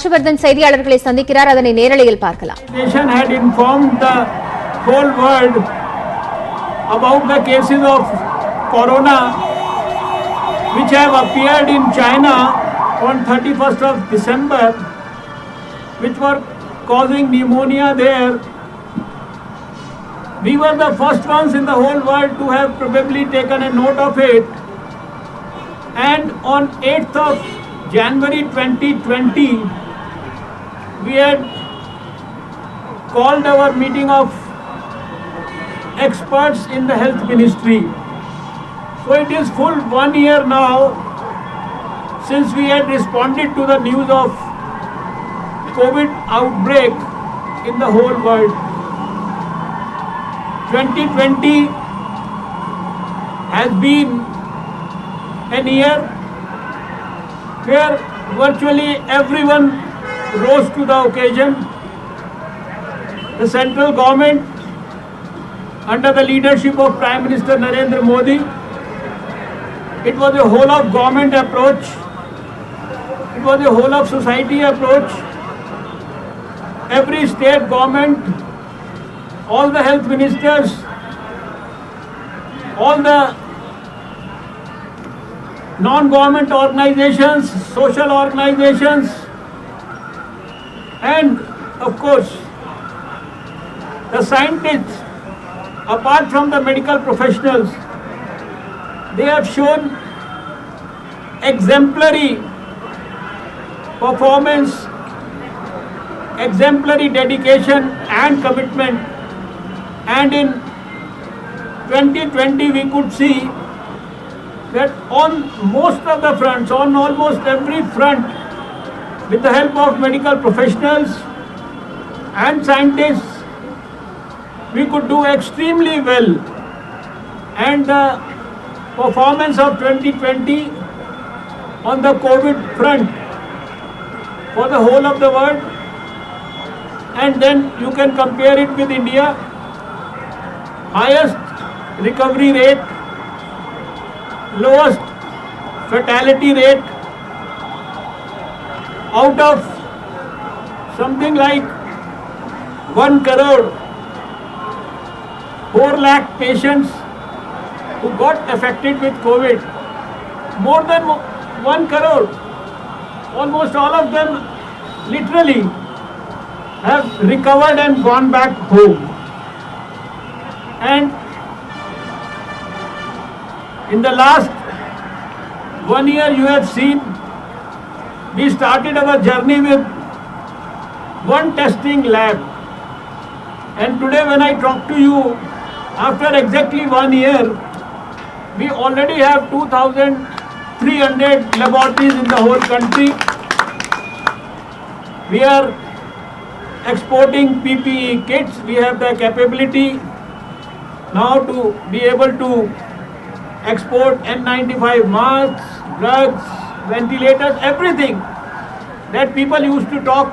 ஹர்ஷவர்தன் செய்தியாளர்களை சந்திக்கிறார். அதனை நேரலையில் பார்க்கலாம். Nation had informed the whole world about the cases of corona which have appeared in China on 31st of December, which were causing pneumonia there. We were the first ones in the whole world to have probably taken a note of it, and on 8th of January 2020 we had called our meeting of experts in the health ministry. So it is full 1 year now since we had responded to the news of COVID outbreak in the whole world. 2020 has been an year where virtually everyone rose to the occasion. The central government, under the leadership of Prime Minister Narendra Modi, it was a whole of government approach, it was a whole of society approach. Every state government, all the health ministers, all the non-government organizations, social organizations, and of course the scientists, apart from the medical professionals, they have shown exemplary performance, exemplary dedication and commitment, and in 2020 we could see that on most of the fronts, on almost every front, with the help of medical professionals and scientists, we could do extremely well. And the performance of 2020 on the COVID front for the whole of the world, and then you can compare it with India, highest recovery rate, lowest fatality rate, out of something like 1 crore 4 lakh patients who got affected with COVID, more than 1 crore, almost all of them literally have recovered and gone back home. And in the last 1 year you have seen we started our journey with one testing lab, and today when I talk to you after exactly 1 year, we already have 2,300 laboratories in the whole country. We are exporting PPE kits. We have the capability now to be able to export N95 masks, drugs, ventilators, everything that people used to talk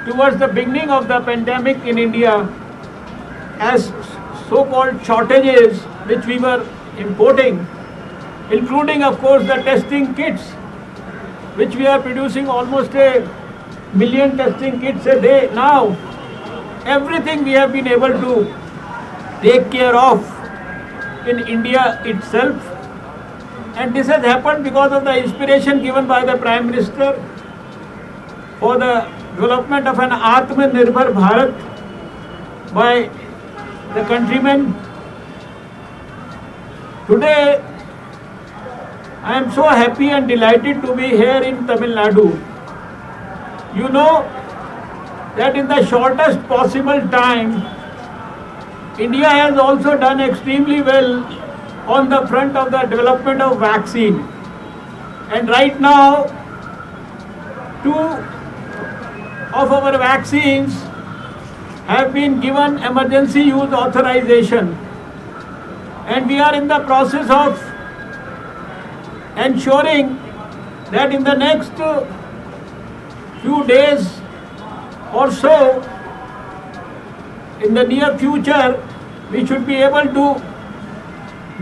towards the beginning of the pandemic in India as so-called shortages which we were importing, including of course the testing kits, which we are producing almost 1 million testing kits a day now. Everything we have been able to take care of in India itself, and this has happened because of the inspiration given by the Prime Minister for the development of an Atmanirbhar Bharat by the countrymen. Today I am so happy and delighted to be here in Tamil Nadu. You know that in the shortest possible time, India has also done extremely well on the front of the development of vaccine. And right now, 2 of our vaccines have been given emergency use authorization. And we are in the process of ensuring that in the next few days or so, in the near future, we should be able to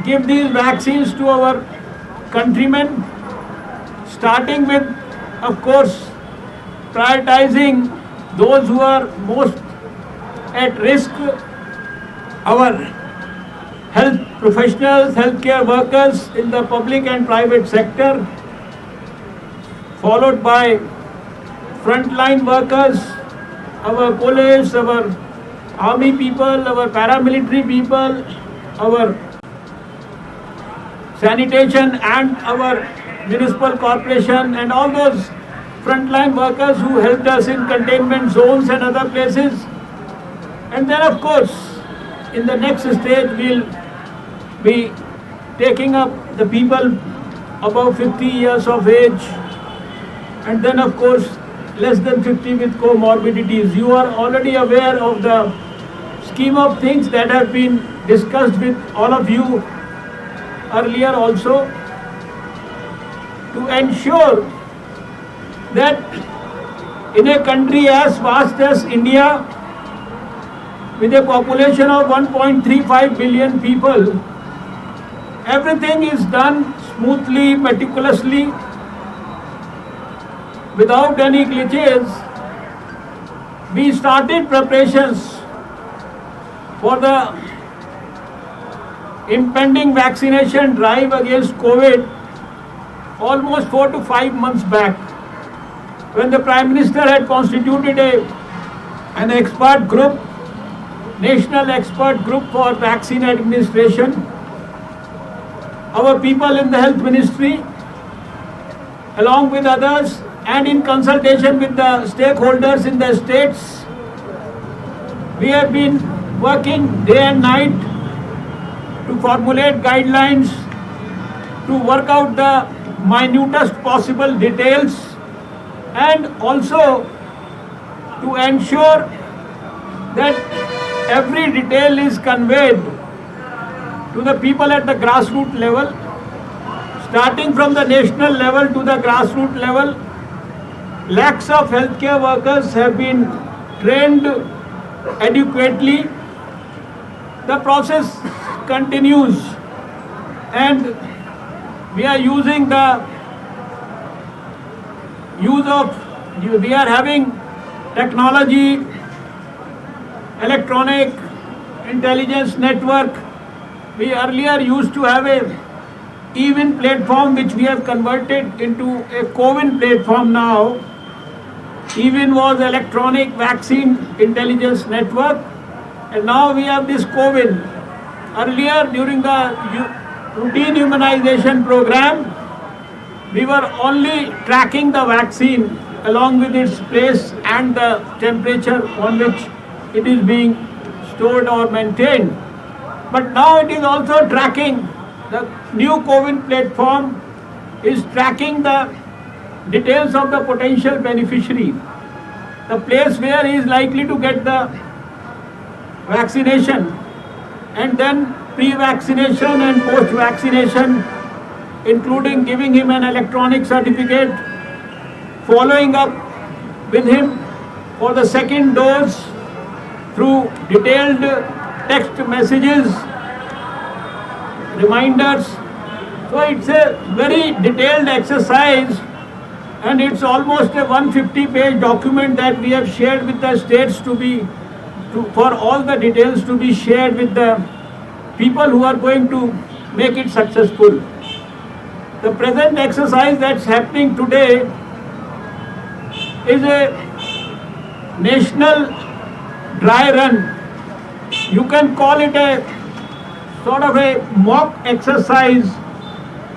give these vaccines to our countrymen, starting with, of course, prioritizing those who are most at risk, our health professionals, healthcare workers in the public and private sector, followed by frontline workers, our police, our army people, our paramilitary people, our sanitation and our municipal corporation and all those frontline workers who helped us in containment zones and other places. And then of course, in the next stage, we'll be taking up the people above 50 years of age, and then of course, less than 50 with comorbidities. You are already aware of the scheme of things that have been discussed with all of you earlier also, to ensure that in a country as vast as India, with a population of 1.35 billion people, everything is done smoothly, meticulously, without any glitches. We started preparations for the impending vaccination drive against COVID almost 4 to 5 months back, when the Prime Minister had constituted an expert group, national expert group for vaccine administration. Our people in the Health Ministry, along with others, and in consultation with the stakeholders in the states, we have been working day and night to formulate guidelines, to work out the minutest possible details, and also to ensure that every detail is conveyed to the people at the grassroots level, starting from the national level to the grassroots level. Lakhs of healthcare workers have been trained adequately. The process continues, and we are using the we are having technology, electronic intelligence network. We earlier used to have a EVIN platform, which we have converted into a CoWIN platform now. EVIN was electronic vaccine intelligence network, and now we have this CoWIN. Earlier, during the routine immunization program, we were only tracking the vaccine along with its place and the temperature on which it is being stored or maintained. But now it is also tracking. The new CoWIN platform is tracking the details of the potential beneficiary, the place where he is likely to get the vaccination, and then pre-vaccination and post-vaccination, including giving him an electronic certificate, following up with him for the second dose through detailed text messages, reminders. So it's a very detailed exercise, and it's almost a 150-page document that we have shared with the states for all the details to be shared with the people who are going to make it successful. The present exercise that's happening today is a national dry run. You can call it a sort of a mock exercise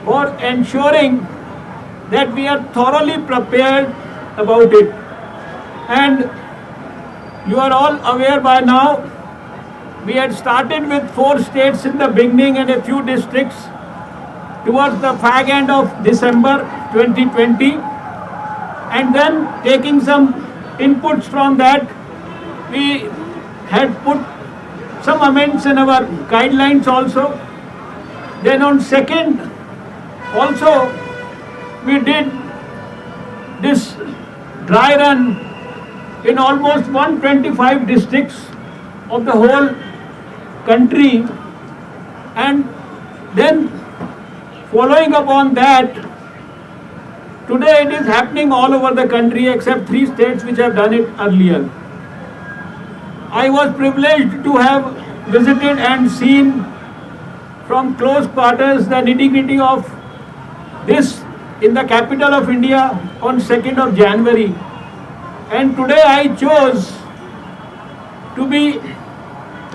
for ensuring that we are thoroughly prepared about it. And you are all aware by now, we had started with 4 states in the beginning and a few districts towards the fag end of December 2020, and then taking some inputs from that, we had put some amendments in our guidelines also. Then on 2nd also we did this dry run in almost 125 districts of the whole country, and then following up on that, Today it is happening all over the country except 3 states which have done it earlier. I was privileged to have visited and seen from close quarters the nitty-gritty of this in the capital of India on 2nd of January. And today I chose to be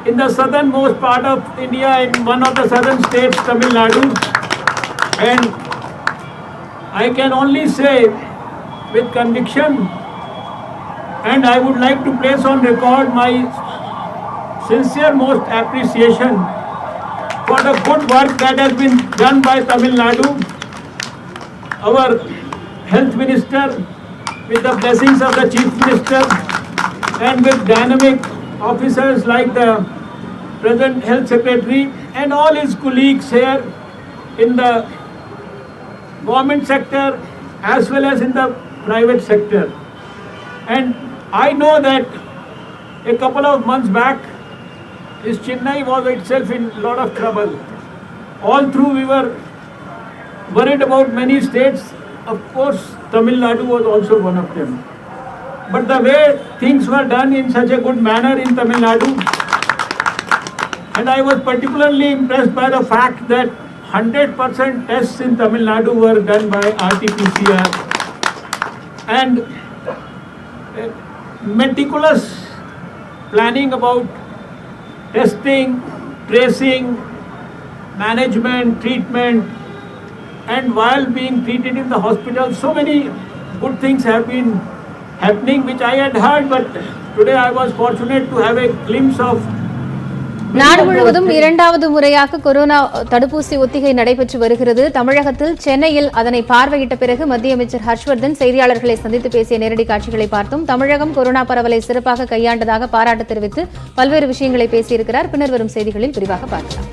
in the southernmost part of India, in one of the southern states, Tamil Nadu. And I can only say with conviction, and I would like to place on record my sincere most appreciation for the good work that has been done by Tamil Nadu. Our health minister, with the blessings of the chief minister, and with dynamic officers like the present health secretary and all his colleagues here in the government sector as well as in the private sector. And I know that a couple of months back, this Chennai was itself in a lot of trouble. All through we were worried about many states. Of course, Tamil Nadu was also one of them. But the way things were done in such a good manner in Tamil Nadu, and I was particularly impressed by the fact that 100% tests in Tamil Nadu were done by RT-PCR, and meticulous planning about testing, tracing, management, treatment, and while being treated in the hospital, so many good things have been happening which I had heard, but today I was fortunate to have a glimpse of. நாடு முழுவதும் இரண்டாவது முறையாக corona தடுப்பூசி ஒத்திகை நடைபெற்று வருகிறது. தமிழகத்தில் சென்னையில் அதனை பார்வையிட்ட பிறகு மத்திய அமைச்சர் ஹர்ஷ்வர்தன் செய்தியாளர்களை சந்தித்து பேசிய நேரடி காட்சிகளை பார்த்தோம். தமிழகம் கொரோனா பரவலை சிறப்பாக கையாண்டதாக பாராட்டு தெரிவித்து பல்வேறு விஷயங்களை பேசியிருக்கிறார். பின்னர் வரும் செய்திகளில் விரிவாக பார்க்கலாம்.